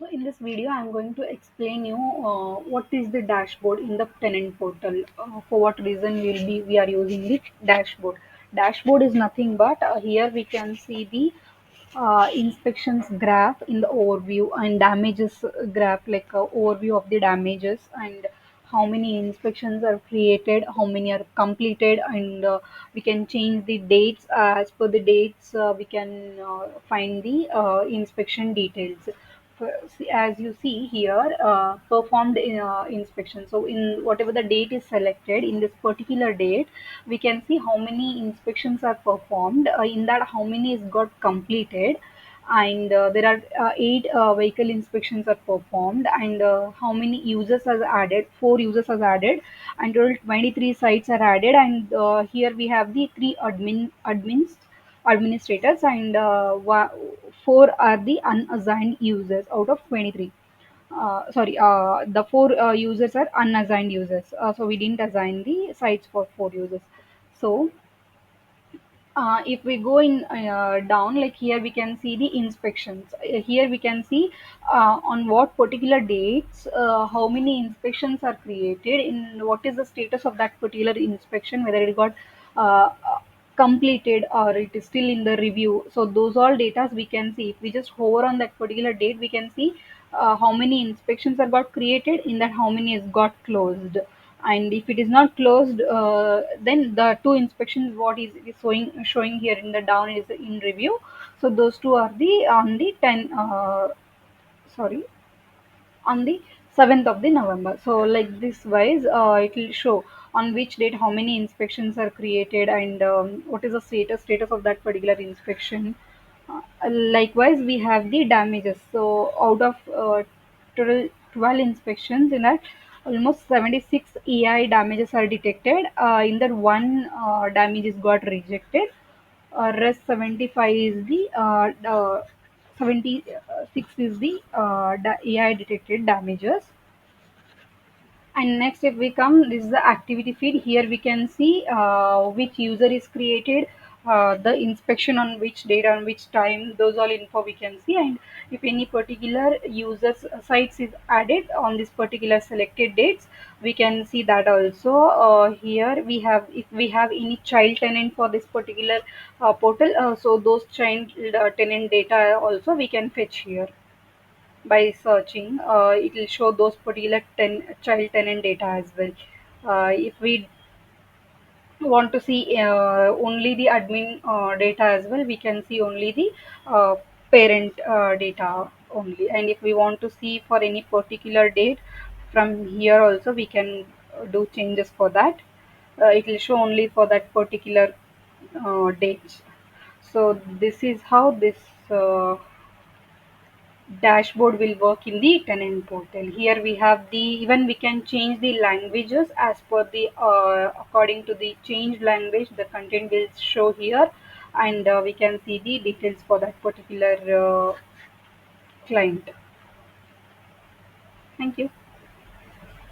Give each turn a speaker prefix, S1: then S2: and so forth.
S1: So in this video, I'm going to explain you what is the dashboard in the tenant portal. For what reason we are using the dashboard. Dashboard is nothing but here we can see the inspections graph in the overview and damages graph, like overview of the damages and how many inspections are created, how many are completed, and we can change the dates. As per the dates, we can find the inspection details. As you see here, performed inspection. So in whatever the date is selected, in this particular date we can see how many inspections are performed, in that how many is got completed, and there are eight vehicle inspections are performed, and how many users are added, four users are added, and total 23 sites are added, and here we have the three administrators, and four are the unassigned users out of 23. Sorry, the four users are unassigned users, so we didn't assign the sites for four users. So if we go in down, like here we can see the inspections. Here we can see on what particular dates how many inspections are created, in what is the status of that particular inspection, whether it got uh, completed or it is still in the review. So those all data we can see. If we just hover on that particular date, we can see how many inspections are got created, in that how many is got closed, and if it is not closed, then the two inspections what is showing here in the down is in review. So those two are the on the 10 sorry, on the 7th of the November. So like this wise, it will show on which date how many inspections are created, and what is the status of that particular inspection. Likewise, we have the damages. So out of total 12 inspections, in that almost 76 EI damages are detected. In that one damage is got rejected. Rest 75 is the 76 is the AI detected damages. And next, if we come, this is the activity feed. Here we can see which user is created, the inspection on which date, on which time, those all info we can see. And if any particular users sites is added on this particular selected dates, we can see that also. Here we have, if we have any child tenant for this particular portal, so those child tenant data also we can fetch here by searching. It will show those particular child tenant data as well. If we want to see only the admin data as well, we can see only the parent data only. And if we want to see for any particular date, from here also we can do changes for that. It will show only for that particular date. So this is how this dashboard will work in the tenant portal. Here we have the, even we can change the languages as per the according to the changed language, the content will show here, and we can see the details for that particular client. Thank you.